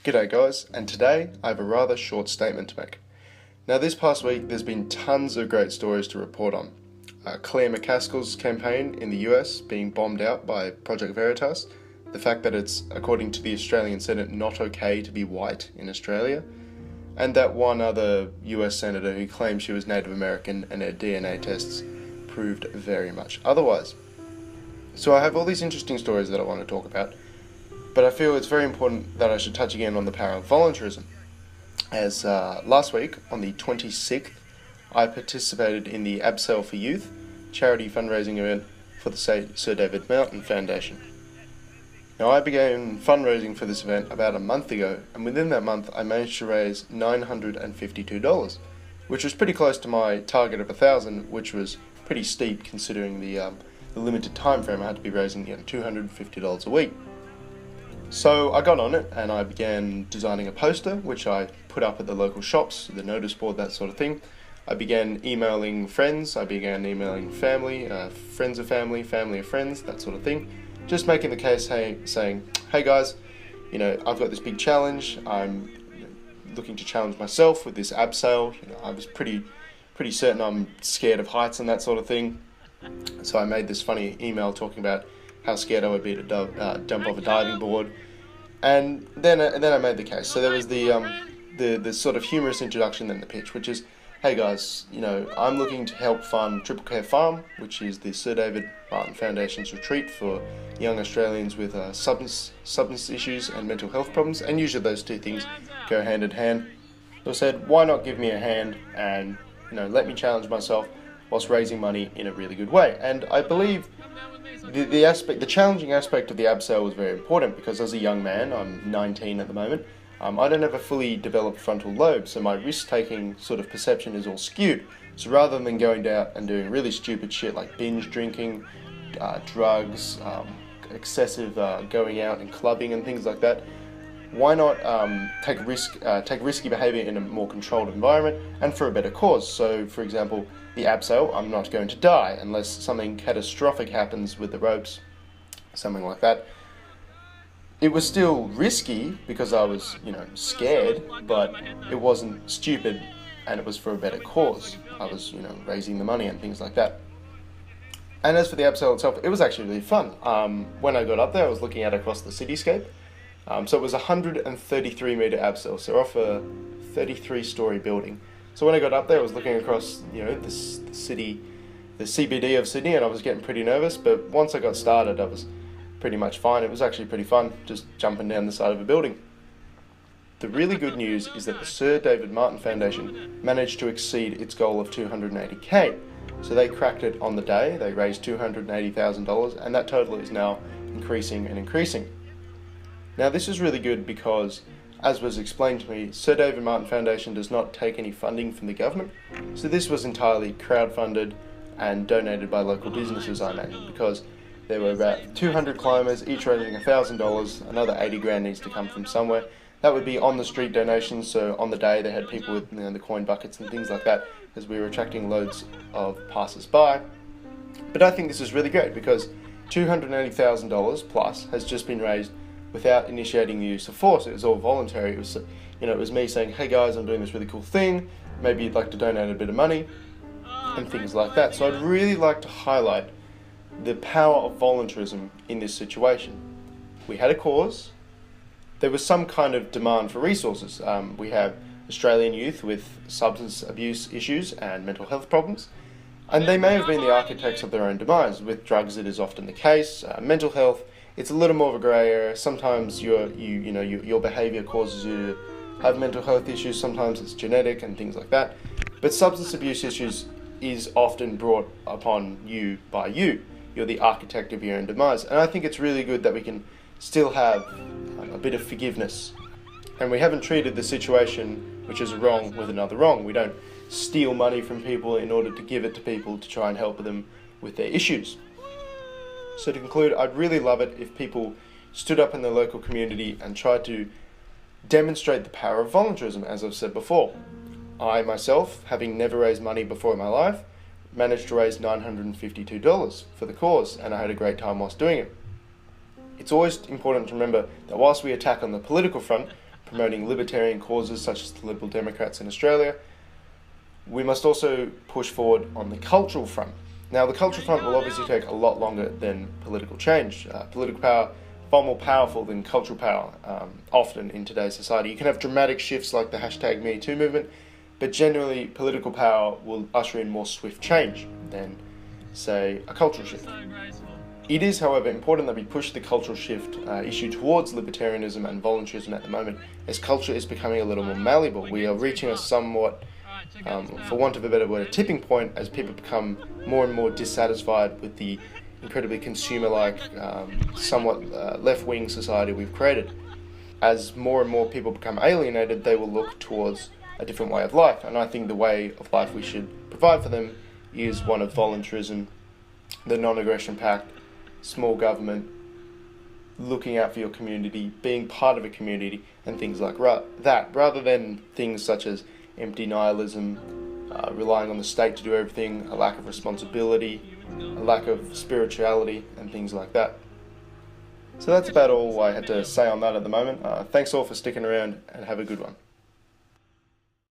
G'day guys, and today I have a rather short statement to make. Now this past week there's been tons of great stories to report on. Claire McCaskill's campaign in the US being bombed out by Project Veritas, the fact that it's, according to the Australian Senate, not okay to be white in Australia, and that one other US senator who claimed she was Native American and her DNA tests proved very much otherwise. So I have all these interesting stories that I want to talk about, but I feel it's very important that I should touch again on the power of voluntarism. As last week, on the 26th, I participated in the Abseil for Youth charity fundraising event for the Sir David Mountain Foundation. Now, I began fundraising for this event about a month ago, and within that month I managed to raise $952, which was pretty close to my target of $1,000, which was pretty steep considering the limited time frame. I had to be raising $250 a week. So I got on it and I began designing a poster, which I put up at the local shops, the notice board, that sort of thing. I began emailing friends, I began emailing family, friends of family, family of friends, that sort of thing. Just making the case, saying, hey guys, I've got this big challenge. I'm looking to challenge myself with this abseil. I was pretty certain I'm scared of heights and that sort of thing. So I made this funny email talking about how scared I would be to jump off a diving board, and then I made the case. So there was the sort of humorous introduction, then the pitch, which is, hey guys, I'm looking to help fund Triple Care Farm, which is the Sir David Martin Foundation's retreat for young Australians with substance issues and mental health problems, and usually those two things go hand in hand. So I said, why not give me a hand and let me challenge myself whilst raising money in a really good way. And I believe the challenging aspect of the abseil was very important, because as a young man, I'm 19 at the moment, I don't have a fully developed frontal lobe, so my risk-taking sort of perception is all skewed. So rather than going out and doing really stupid shit like binge drinking, drugs, excessive going out and clubbing and things like that, why not take risky behaviour in a more controlled environment and for a better cause? So, for example, the abseil, I'm not going to die unless something catastrophic happens with the ropes, something like that. It was still risky because I was, scared, but it wasn't stupid, and it was for a better cause. I was, raising the money and things like that. And as for the abseil itself, it was actually really fun. When I got up there, I was looking out across the cityscape. So it was a 133 metre abseil, so off a 33-storey building. So when I got up there, I was looking across, the city, the CBD of Sydney, and I was getting pretty nervous. But once I got started, I was pretty much fine. It was actually pretty fun, just jumping down the side of a building. The really good news is that the Sir David Martin Foundation managed to exceed its goal of $280K. So they cracked it on the day. They raised $280,000, and that total is now increasing and increasing. Now this is really good because, as was explained to me, Sir David Martin Foundation does not take any funding from the government, so this was entirely crowdfunded and donated by local businesses, I imagine, because there were about 200 climbers, each raising $1,000, another 80 grand needs to come from somewhere. That would be on the street donations, so on the day they had people with the coin buckets and things like that, as we were attracting loads of passers-by. But I think this is really great because $280,000 plus has just been raised without initiating the use of force. It was all voluntary. It was, it was me saying, hey guys, I'm doing this really cool thing, maybe you'd like to donate a bit of money, and things like that. So I'd really like to highlight the power of voluntarism in this situation. We had a cause, there was some kind of demand for resources. We have Australian youth with substance abuse issues and mental health problems, and they may have been the architects of their own demise. With drugs it is often the case. Mental health, it's a little more of a grey area. Sometimes your behaviour causes you to have mental health issues, sometimes it's genetic and things like that. But substance abuse issues is often brought upon you by you. You're the architect of your own demise. And I think it's really good that we can still have a bit of forgiveness. And we haven't treated the situation which is wrong with another wrong. We don't steal money from people in order to give it to people to try and help them with their issues. So to conclude, I'd really love it if people stood up in their local community and tried to demonstrate the power of voluntarism, as I've said before. I myself, having never raised money before in my life, managed to raise $952 for the cause, and I had a great time whilst doing it. It's always important to remember that whilst we attack on the political front, promoting libertarian causes such as the Liberal Democrats in Australia, we must also push forward on the cultural front. Now, the cultural front will obviously take a lot longer than political change. Political power far more powerful than cultural power, often in today's society. You can have dramatic shifts like the hashtag #MeToo movement, but generally political power will usher in more swift change than, say, a cultural shift. It is, however, important that we push the cultural shift issue towards libertarianism and voluntarism at the moment, as culture is becoming a little more malleable. We are reaching a somewhat, for want of a better word, a tipping point as people become more and more dissatisfied with the incredibly consumer-like, somewhat left-wing society we've created. As more and more people become alienated, they will look towards a different way of life, and I think the way of life we should provide for them is one of voluntarism, the non-aggression pact, small government, looking out for your community, being part of a community, and things like that, rather than things such as empty nihilism, relying on the state to do everything, a lack of responsibility, a lack of spirituality, and things like that. So that's about all I had to say on that at the moment. Thanks all for sticking around, and have a good one.